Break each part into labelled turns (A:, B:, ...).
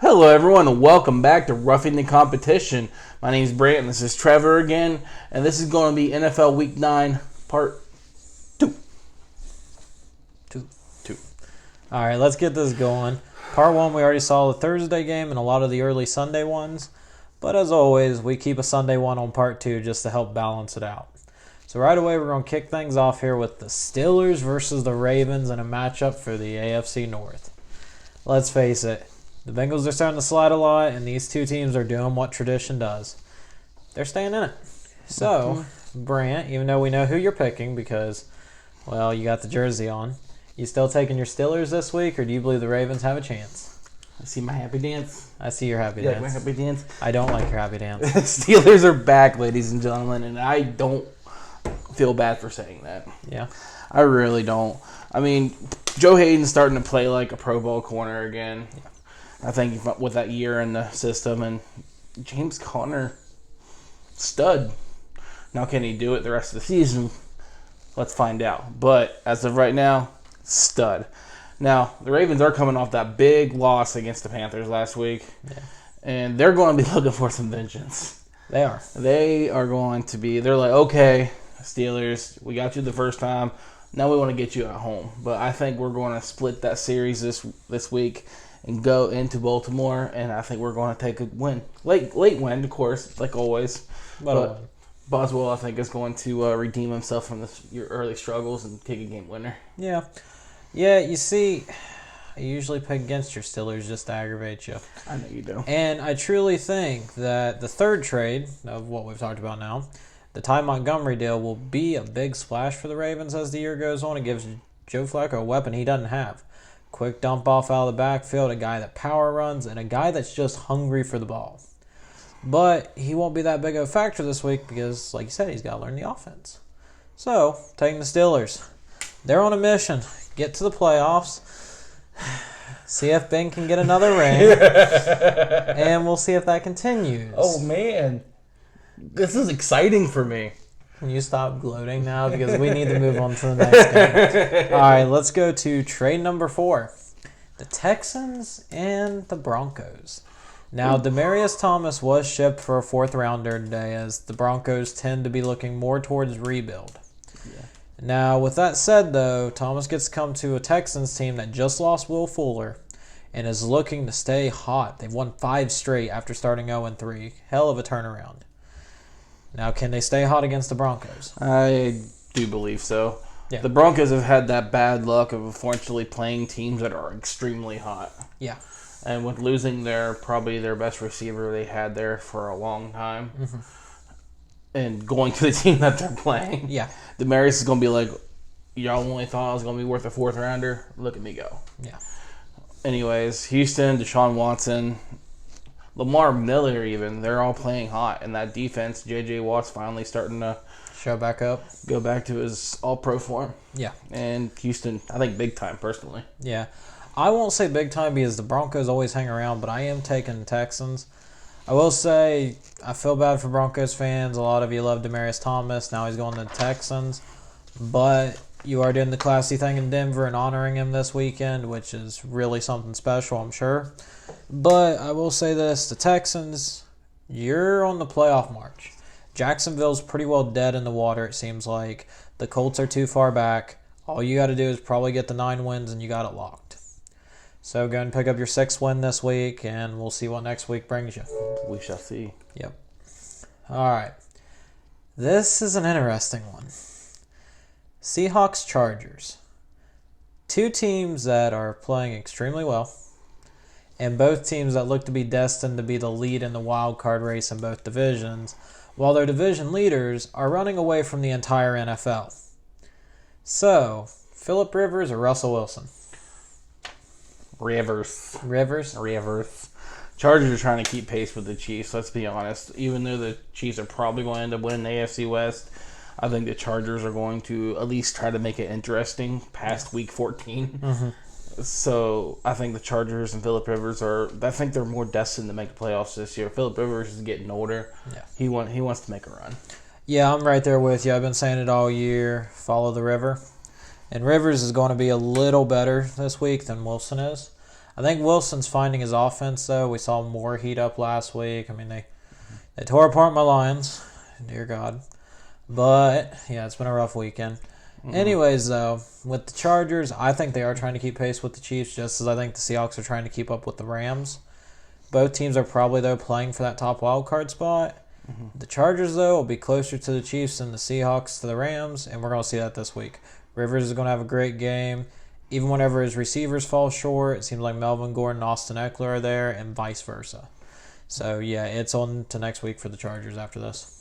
A: Hello, everyone, and welcome back to Roughing the Competition. My name is Brant, and this is Trevor again, and this is going to be NFL Week 9, Part 2.
B: All right, let's get this going. Part 1, we already saw the Thursday game and a lot of the early Sunday ones. But as always, we keep a Sunday one on Part 2 just to help balance it out. So right away, we're going to kick things off here with the Steelers versus the Ravens in a matchup for the AFC North. Let's face it, the Bengals are starting to slide a lot, and these two teams are doing what tradition does. They're staying in it. So, Brant, even though we know who you're picking because, well, you got the jersey on, you still taking your Steelers this week, or do you believe the Ravens have a chance?
A: I see my happy dance.
B: I see your happy
A: You
B: dance.
A: like my happy dance?
B: I don't like your happy dance.
A: Steelers are back, ladies and gentlemen, and I don't feel bad for saying that.
B: Yeah.
A: I really don't. I mean, Joe Hayden's starting to play like a Pro Bowl corner again.
B: Yeah.
A: I think with that year in the system, and James Conner, stud. Now, can he do it the rest of the season? Let's find out. But as of right now, stud. Now, the Ravens are coming off that big loss against the Panthers last week, and they're going to be looking for some vengeance.
B: They are.
A: They are going to be, they're like, okay, Steelers, we got you the first time. Now we want to get you at home. But I think we're going to split that series this week and go into Baltimore, and I think we're going to take a win. Late win, of course, like always. But Boswell, I think, is going to redeem himself from your early struggles and kick a game winner.
B: Yeah. Yeah, you see, I usually pick against your Steelers just to aggravate you.
A: I know you do.
B: And I truly think that the third trade of what we've talked about now, the Ty Montgomery deal, will be a big splash for the Ravens as the year goes on. It gives Joe Flacco a weapon he doesn't have. Quick dump off out of the backfield, a guy that power runs, and a guy that's just hungry for the ball. But he won't be that big of a factor this week because, like you said, he's got to learn the offense. So, taking the Steelers. They're on a mission. Get to the playoffs. See if Ben can get another ring. And we'll see if that continues.
A: Oh, man. This is exciting for me.
B: Can you stop gloating now? Because we need to move on to the next game. All right, let's go to trade number 4. The Texans and the Broncos. Now, Demaryius Thomas was shipped for a 4th rounder today as the Broncos tend to be looking more towards rebuild. Yeah. Now, with that said, though, Thomas gets to come to a Texans team that just lost Will Fuller and is looking to stay hot. They've won 5 straight after starting 0-3. Hell of a turnaround. Now, can they stay hot against the Broncos?
A: I do believe so.
B: Yeah.
A: The Broncos have had that bad luck of unfortunately playing teams that are extremely hot.
B: Yeah.
A: And with losing probably their best receiver they had there for a long time, and going to the team that they're playing, Demaryius is going to be like, y'all only thought I was going to be worth a 4th rounder? Look at me go.
B: Yeah.
A: Anyways, Houston, Deshaun Watson, Lamar Miller even, they're all playing hot. And that defense, J.J. Watt's finally starting to
B: show back up.
A: Go back to his all-pro form.
B: Yeah.
A: And Houston, I think big time, personally.
B: Yeah. I won't say big time because the Broncos always hang around, but I am taking the Texans. I will say I feel bad for Broncos fans. A lot of you love Demaryius Thomas. Now he's going to the Texans. But you are doing the classy thing in Denver and honoring him this weekend, which is really something special, I'm sure. But I will say this, the Texans, you're on the playoff march. Jacksonville's pretty well dead in the water, it seems like. The Colts are too far back. All you got to do is probably get the 9 wins, and you got it locked. So go and pick up your 6th win this week, and we'll see what next week brings you.
A: We shall see.
B: Yep. All right. This is an interesting one. Seahawks-Chargers. 2 teams that are playing extremely well, and both teams that look to be destined to be the lead in the wild card race in both divisions, while their division leaders are running away from the entire NFL. So, Phillip Rivers or Russell Wilson?
A: Rivers.
B: Rivers.
A: Chargers are trying to keep pace with the Chiefs, let's be honest. Even though the Chiefs are probably going to end up winning the AFC West, I think the Chargers are going to at least try to make it interesting past Week 14. So I think the Chargers and Phillip Rivers I think they're more destined to make the playoffs this year. Phillip Rivers is getting older.
B: Yeah.
A: He wants to make a run.
B: Yeah, I'm right there with you. I've been saying it all year. Follow the river. And Rivers is going to be a little better this week than Wilson is. I think Wilson's finding his offense, though. We saw more heat up last week. I mean, they tore apart my Lions. Dear God. But, yeah, it's been a rough weekend. Anyways, though, with the Chargers, I think they are trying to keep pace with the Chiefs, just as I think the Seahawks are trying to keep up with the Rams. Both teams are probably, though, playing for that top wild card spot. The Chargers, though, will be closer to the Chiefs than the Seahawks to the Rams, and we're going to see that this week. Rivers is going to have a great game. Even whenever his receivers fall short, it seems like Melvin Gordon and Austin Eckler are there, and vice versa. So, yeah, it's on to next week for the Chargers after this.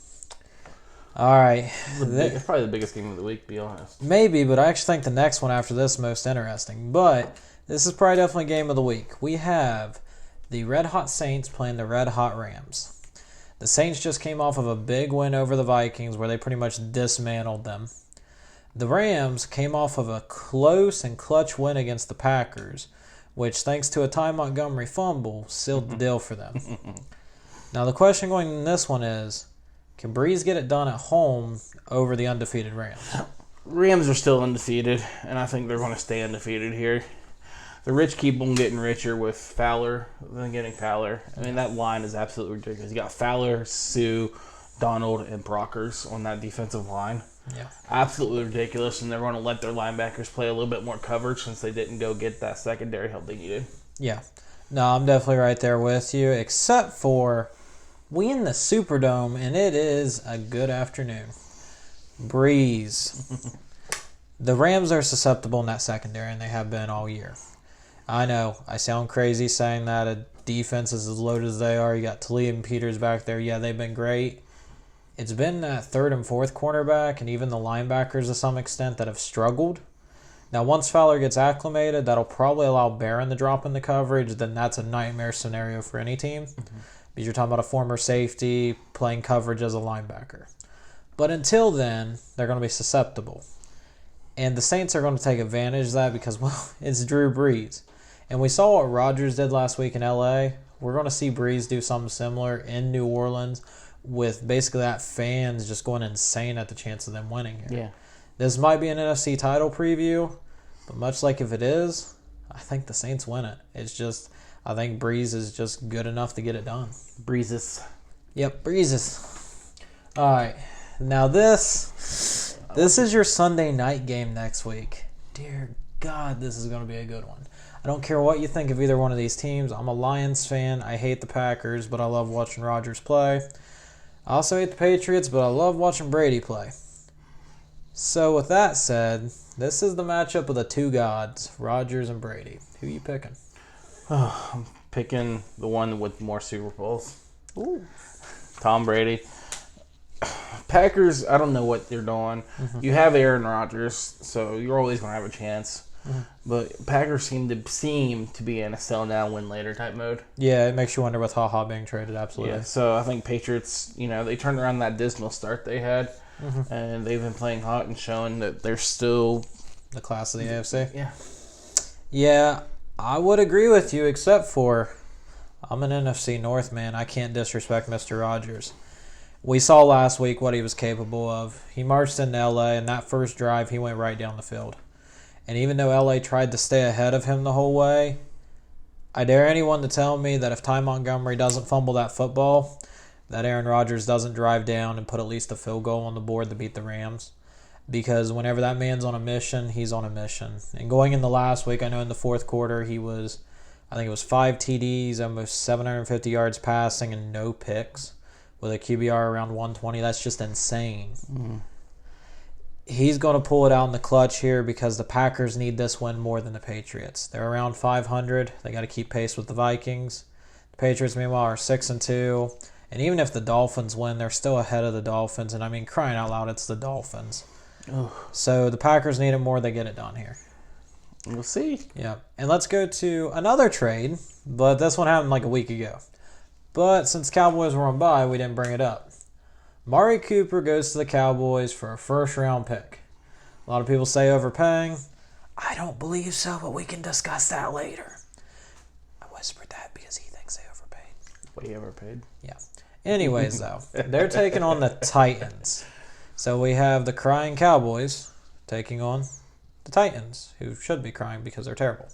B: All right.
A: It's probably the biggest game of the week, to be honest.
B: Maybe, but I actually think the next one after this is most interesting. But this is probably definitely game of the week. We have the Red Hot Saints playing the Red Hot Rams. The Saints just came off of a big win over the Vikings where they pretty much dismantled them. The Rams came off of a close and clutch win against the Packers, which, thanks to a Ty Montgomery fumble, sealed the deal for them. Now, the question going in this one is, can Breeze get it done at home over the undefeated Rams?
A: Rams are still undefeated, and I think they're going to stay undefeated here. The rich keep on getting richer with Fowler than getting Fowler. I mean, that line is absolutely ridiculous. You got Fowler, Sue, Donald, and Brockers on that defensive line.
B: Yeah.
A: Absolutely ridiculous, and they're going to let their linebackers play a little bit more coverage since they didn't go get that secondary help they needed.
B: Yeah. No, I'm definitely right there with you, except for we in the Superdome, and it is a good afternoon. Breeze. The Rams are susceptible in that secondary, and they have been all year. I know, I sound crazy saying that. A defense is as loaded as they are. You got Talia and Peters back there. Yeah, they've been great. It's been that third and fourth cornerback and even the linebackers to some extent that have struggled. Now, once Fowler gets acclimated, that'll probably allow Barron to drop in the coverage. Then that's a nightmare scenario for any team. Because you're talking about a former safety playing coverage as a linebacker. But until then, they're going to be susceptible. And the Saints are going to take advantage of that because, well, it's Drew Brees. And we saw what Rodgers did last week in L.A. We're going to see Brees do something similar in New Orleans with basically that fans just going insane at the chance of them winning here.
A: Yeah.
B: This might be an NFC title preview, but much like if it is, I think the Saints win it. It's just, I think Brees is just good enough to get it done.
A: Breezes.
B: Yep, Breezes. All right. Now this is your Sunday night game next week. Dear God, this is going to be a good one. I don't care what you think of either one of these teams. I'm a Lions fan. I hate the Packers, but I love watching Rodgers play. I also hate the Patriots, but I love watching Brady play. So with that said, this is the matchup of the two gods, Rodgers and Brady. Who are you picking?
A: I'm picking the one with more Super Bowls.
B: Ooh.
A: Tom Brady. Packers, I don't know what they're doing. You have Aaron Rodgers, so you're always going to have a chance. But Packers seem to be in a sell now, win later type mode.
B: Yeah, it makes you wonder with HaHa being traded, absolutely.
A: Yeah, so I think Patriots, they turned around that dismal start they had, and they've been playing hot and showing that they're still
B: The class of the AFC.
A: Yeah.
B: Yeah, I would agree with you, except for I'm an NFC North man. I can't disrespect Mr. Rodgers. We saw last week what he was capable of. He marched into LA, and that first drive, he went right down the field. And even though LA tried to stay ahead of him the whole way, I dare anyone to tell me that if Ty Montgomery doesn't fumble that football, that Aaron Rodgers doesn't drive down and put at least a field goal on the board to beat the Rams. Because whenever that man's on a mission, he's on a mission. And going in the last week, I know in the fourth quarter, he was, I think it was 5 TDs, almost 750 yards passing, and no picks with a QBR around 120. That's just insane. He's going to pull it out in the clutch here because the Packers need this win more than the Patriots. They're around 500. They got to keep pace with the Vikings. The Patriots, meanwhile, are 6-2. And even if the Dolphins win, they're still ahead of the Dolphins. And I mean, crying out loud, it's the Dolphins. So the Packers need it more. They get it done here.
A: We'll see.
B: Yeah. And let's go to another trade, but this one happened like a week ago. But since Cowboys were on bye, we didn't bring it up. Mari Cooper goes to the Cowboys for a first-round pick. A lot of people say overpaying. I don't believe so, but we can discuss that later. I whispered that because he thinks they overpaid.
A: Way overpaid.
B: Yeah. Anyways, though, they're taking on the Titans. So we have the crying Cowboys taking on the Titans, who should be crying because they're terrible.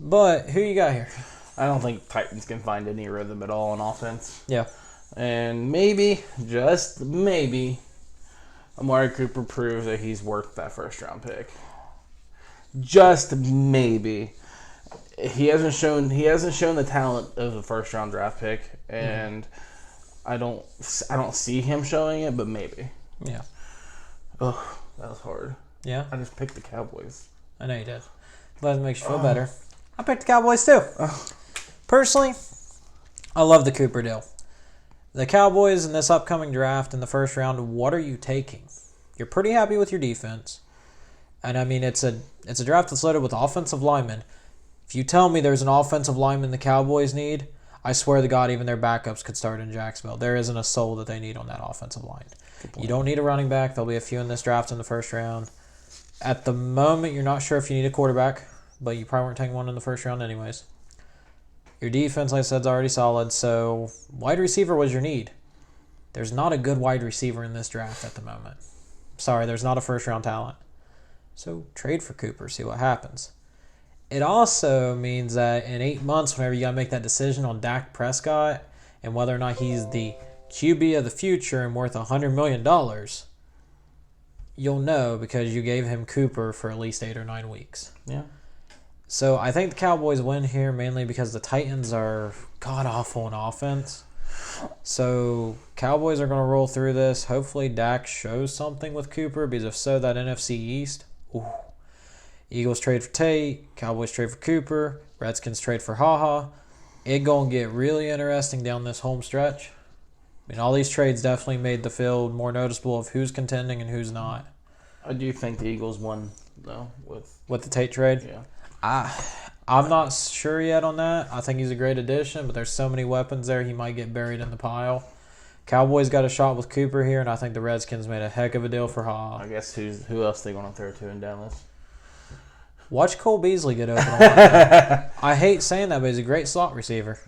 B: But who you got here?
A: I don't think Titans can find any rhythm at all on offense.
B: Yeah.
A: And maybe, just maybe, Amari Cooper proves that he's worth that first round pick. Just maybe. He hasn't shown the talent of the first round draft pick, and I don't see him showing it, but maybe.
B: Yeah.
A: Oh, that was hard.
B: Yeah.
A: I just picked the Cowboys.
B: I know you did. Glad it makes you feel better. I picked the Cowboys too. Personally, I love the Cooper deal. The Cowboys in this upcoming draft in the first round, what are you taking? You're pretty happy with your defense. And I mean, it's a draft that's loaded with offensive linemen. If you tell me there's an offensive lineman the Cowboys need, I swear to God, even their backups could start in Jacksonville. There isn't a soul that they need on that offensive line. You don't need a running back. There'll be a few in this draft in the first round. At the moment, you're not sure if you need a quarterback, but you probably weren't taking one in the first round anyways. Your defense, like I said, is already solid, so wide receiver was your need. There's not a good wide receiver in this draft at the moment. Sorry, there's not a first-round talent. So trade for Cooper, see what happens. It also means that in 8 months, whenever you got to make that decision on Dak Prescott and whether or not he's the QB of the future and worth $100 million, you'll know because you gave him Cooper for at least 8 or 9 weeks.
A: Yeah.
B: So I think the Cowboys win here mainly because the Titans are god-awful in offense. So Cowboys are going to roll through this. Hopefully Dak shows something with Cooper because if so, that NFC East. Ooh. Eagles trade for Tate. Cowboys trade for Cooper. Redskins trade for HaHa. It's going to get really interesting down this home stretch. I mean, all these trades definitely made the field more noticeable of who's contending and who's not.
A: I do think the Eagles won, though,
B: with the Tate trade.
A: Yeah.
B: I'm not sure yet on that. I think he's a great addition, but there's so many weapons there, he might get buried in the pile. Cowboys got a shot with Cooper here, and I think the Redskins made a heck of a deal for HaHa.
A: I guess who else they going to throw to in Dallas?
B: Watch Cole Beasley get open on that. I hate saying that, but he's a great slot receiver.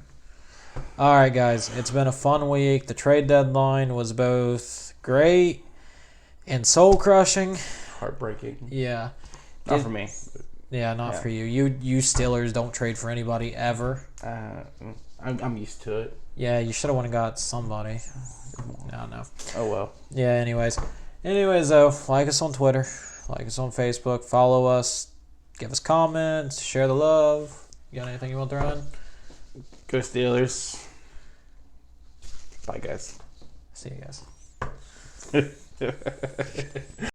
B: All right, guys, it's been a fun week. The trade deadline was both great and soul-crushing.
A: Heartbreaking.
B: Yeah.
A: Not for me.
B: Yeah, not for you. You Steelers don't trade for anybody ever.
A: I'm used to it.
B: Yeah, you should have went and got somebody. No.
A: Oh, well.
B: Yeah, anyways, though, like us on Twitter, like us on Facebook, follow us, give us comments, share the love. You got anything you want to throw in?
A: Go Steelers. Bye, guys.
B: See you guys.